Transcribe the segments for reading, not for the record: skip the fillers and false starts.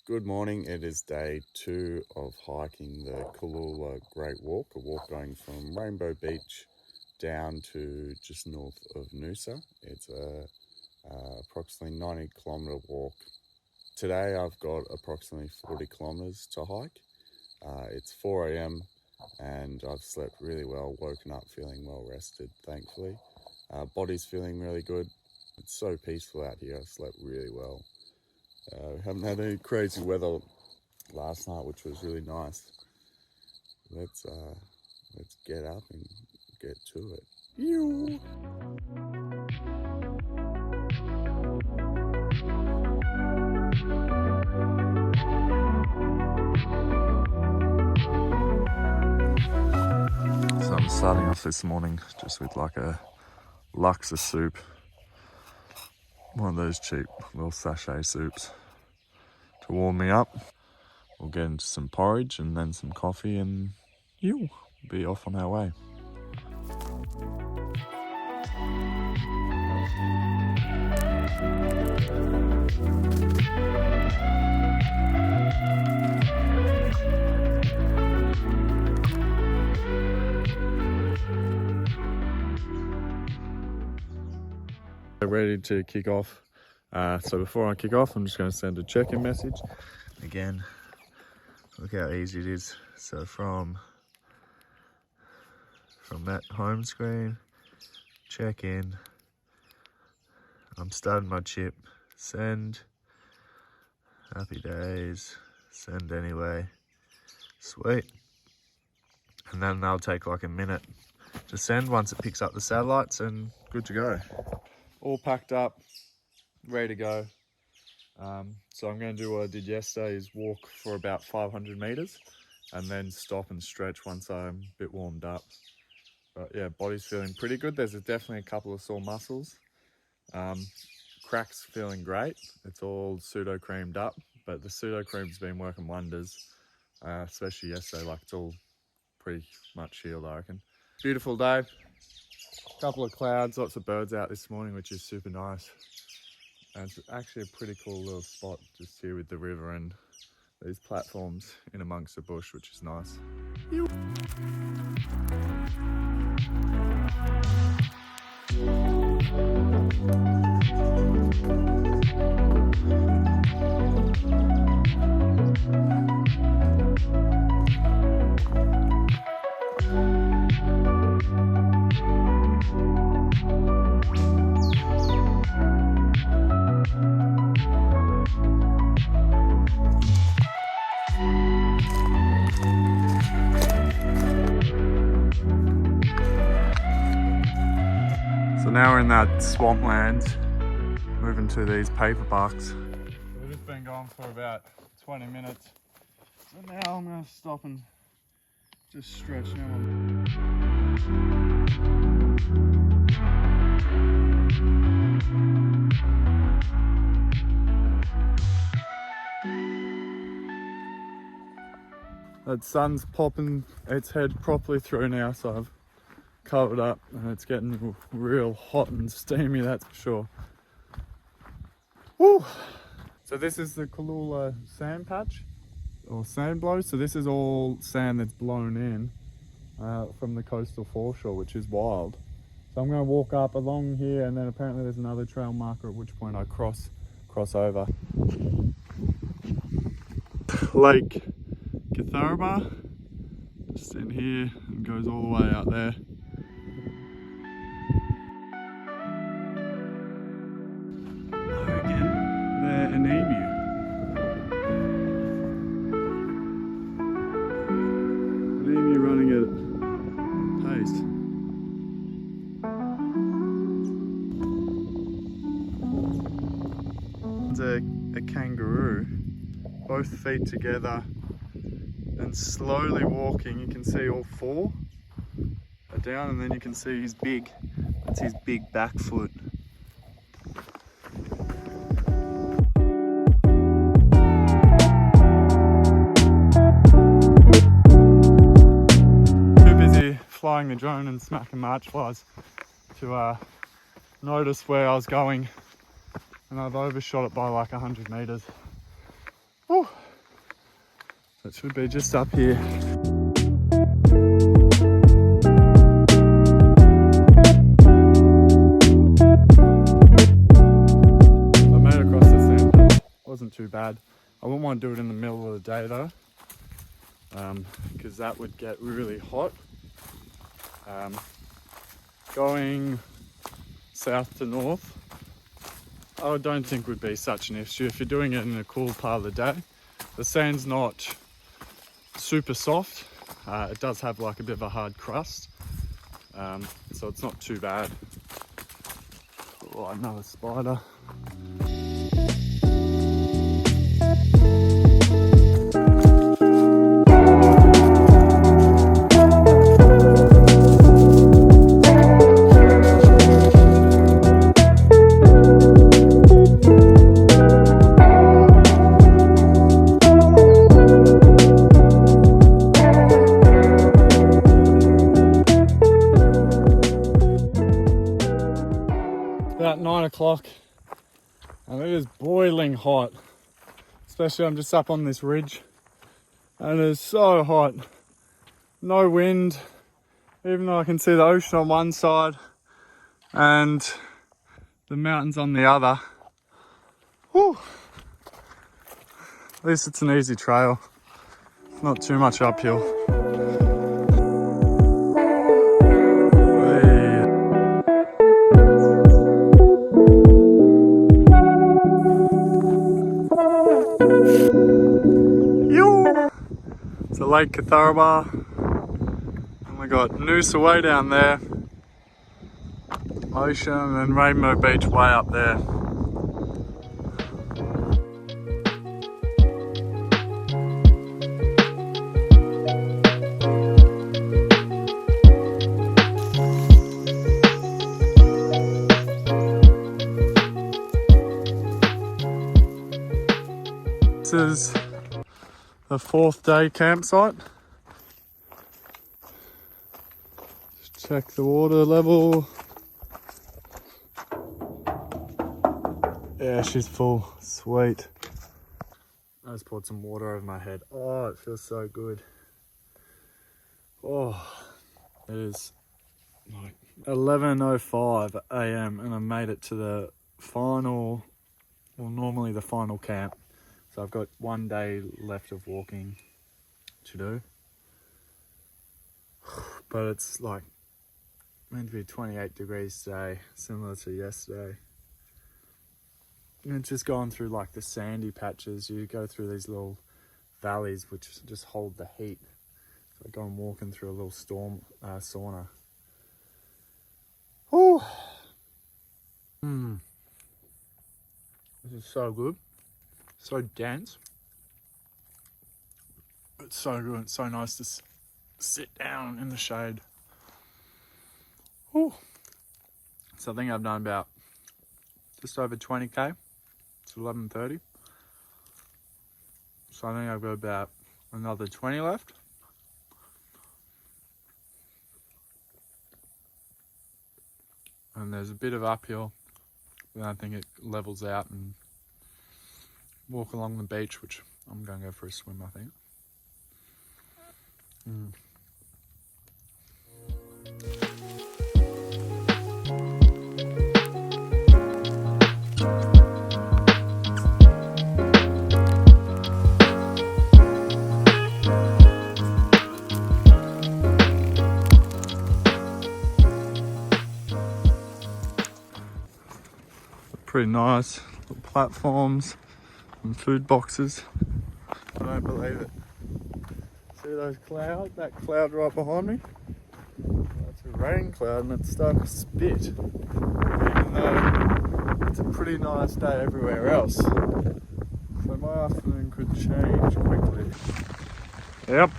Good morning. It is day 2 of hiking the Cooloola Great Walk, a walk going from Rainbow Beach down to just north of Noosa. It's a approximately 90-kilometre walk. Today I've got approximately 40 kilometres to hike. It's 4 a.m. and I've slept really well, woken up feeling well rested, thankfully. Body's feeling really good. It's so peaceful out here. I slept really well. We haven't had any crazy weather last night, which was really nice. Let's get up and get to it. Ew. So I'm starting off this morning just with like a Luxa soup. One of those cheap little sachet soups to warm me up. We'll get into some porridge and then some coffee and we'll be off on our way. Ready to kick off. So before I kick off, I'm just going to send a check-in message. Again, look how easy it is. So from that home screen, check in. I'm starting my chip. Send. Happy days. Send anyway. Sweet. And then they'll take like a minute to send once it picks up the satellites, and good to go. All packed up, ready to go. So I'm going to do what I did yesterday, is walk for about 500 meters and then stop and stretch once I'm a bit warmed up. But yeah, body's feeling pretty good. There's definitely a couple of sore muscles. Crack's feeling great. It's all pseudo creamed up, but the pseudo cream's been working wonders, especially yesterday. Like, it's all pretty much healed, I reckon. Beautiful day. Couple of clouds, lots of birds out this morning, which is super nice. And it's actually a pretty cool little spot just here with the river and these platforms in amongst the bush, which is nice. So now we're in that swampland, moving to these paper barks. We've just been going for about 20 minutes. So now I'm going to stop and just stretch now. That sun's popping its head properly through now, so I've covered up and it's getting real hot and steamy, that's for sure. Woo! So this is the Cooloola sand patch, or sand blow. So this is all sand that's blown in from the coastal foreshore, which is wild. So I'm going to walk up along here, and then apparently there's another trail marker, at which point I cross over. Lake Catharaba, just in here, and goes all the way out there. An emu. An emu running at pace. It's a kangaroo, both feet together and slowly walking. You can see all four are down, and then you can see his big, that's his big back foot. Flying the drone and smacking march flies to notice where I was going, and I've overshot it by like 100 meters. Whew. That should be just up here. I made it across the sand. Wasn't too bad. I wouldn't want to do it in the middle of the day though, because that would get really hot. Going south to north, I don't think would be such an issue if you're doing it in a cool part of the day. The sand's not super soft. It does have like a bit of a hard crust, so it's not too bad. Oh, another spider. About 9 o'clock and it is boiling hot, especially I'm just up on this ridge and it is so hot. No wind, even though I can see the ocean on one side and the mountains on the other. Whew. At least it's an easy trail, not too much uphill. It's a Lake Catharaba, and we got Noosa way down there, ocean, and then Rainbow Beach way up there. This is the 4th day campsite. Just check the water level. Yeah, she's full. Sweet. I just poured some water over my head. Oh, it feels so good. Oh, it is like 11:05 a.m. and I made it to the final, well, normally the final camp. So I've got 1 day left of walking to do, but it's like meant to be 28 degrees today, similar to yesterday. And it's just going through like the sandy patches. You go through these little valleys which just hold the heat. So I go and walking through a little sauna. Oh, this is so good. So dense. It's so good. It's so nice to sit down in the shade. Ooh. So I think I've done about just over 20k. It's 11:30. So I think I've got about another 20 left. And there's a bit of uphill, but I think it levels out and walk along the beach, which I'm going to go for a swim, I think. Pretty nice little platforms and food boxes. I don't believe it. See those clouds? That cloud right behind me? That's a rain cloud and it's starting to spit. Even though it's a pretty nice day everywhere else. So my afternoon could change quickly. Yep.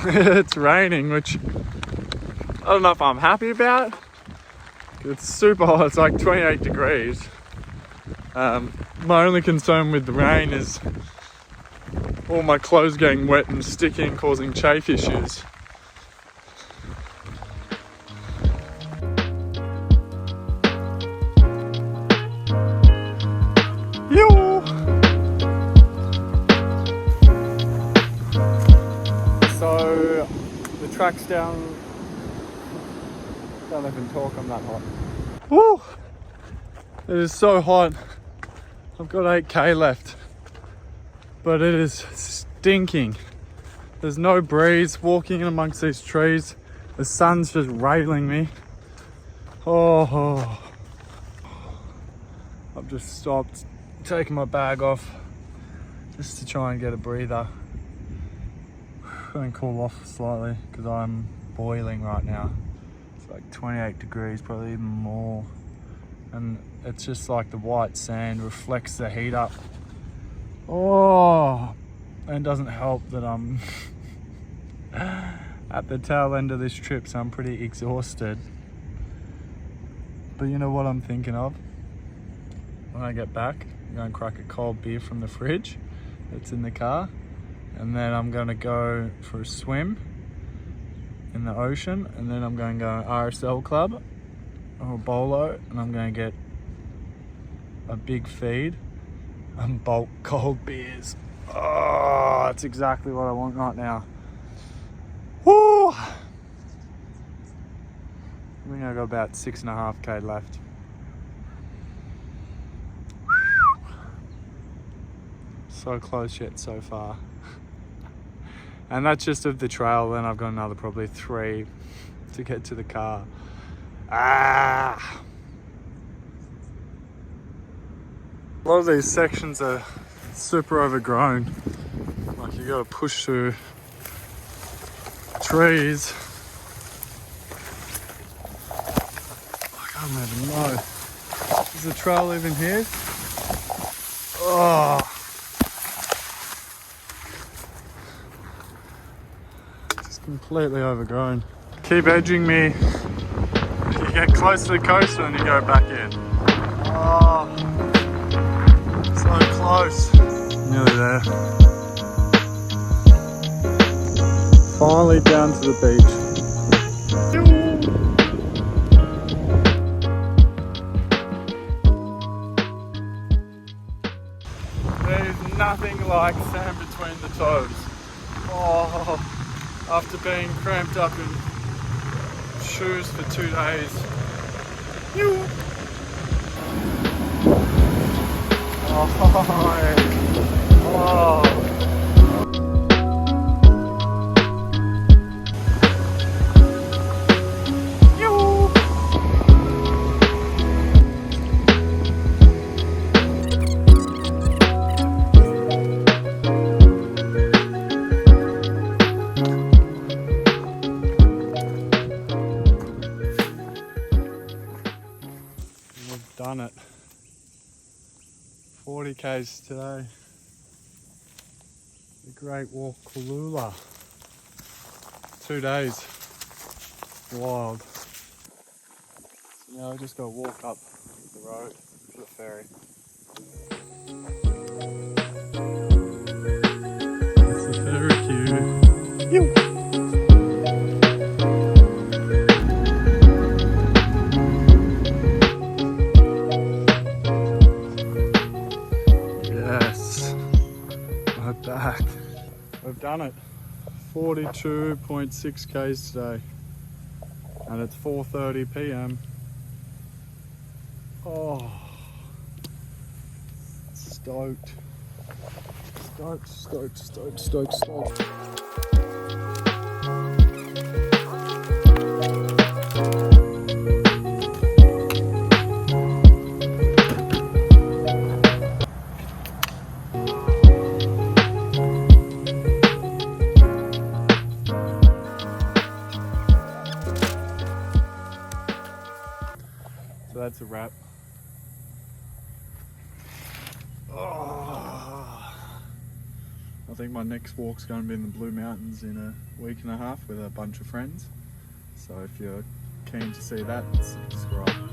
It's raining, which I don't know if I'm happy about. It's super hot, it's like 28 degrees. My only concern with the rain is all my clothes getting wet and sticky and causing chafe issues. Yoo! tracks down. Can't even talk, I'm that hot. Woo! It is so hot. I've got 8k left, but it is stinking. There's no breeze, walking in amongst these trees. The sun's just railing me. Oh. I've just stopped, taking my bag off just to try and get a breather and cool off slightly because I'm boiling right now. It's like 28 degrees, probably even more. And it's just like the white sand reflects the heat up. Oh, and it doesn't help that I'm at the tail end of this trip, so I'm pretty exhausted. But you know what I'm thinking of? When I get back, I'm going to crack a cold beer from the fridge that's in the car, and then I'm going to go for a swim in the ocean, and then I'm going to go to RSL club or a bolo, and I'm going to get a big feed and bulk cold beers. Oh, that's exactly what I want right now. Woo! I think I got about 6.5k left. So close yet so far. And that's just of the trail. Then I've got another probably 3 to get to the car. Ah! A lot of these sections are super overgrown. Like you gotta push through trees. I don't even know. Is the trail even here? Oh. It's completely overgrown. Keep edging me. You get close to the coast and then you go back in. Oh. So close. Nearly there. Finally down to the beach. There's nothing like sand between the toes. Oh, after being cramped up in shoes for 2 days. Oh. We've done it. 40 k's today. The Great Walk, Cooloola. 2 days. Wild. So now I just gotta walk up the road to the ferry. It's the ferry queue. Yoo! Back. We've done it. 42.6 k's today, and it's 4:30 p.m. Oh, stoked. So that's a wrap. Oh, I think my next walk's going to be in the Blue Mountains in a week and a half with a bunch of friends. So if you're keen to see that, subscribe.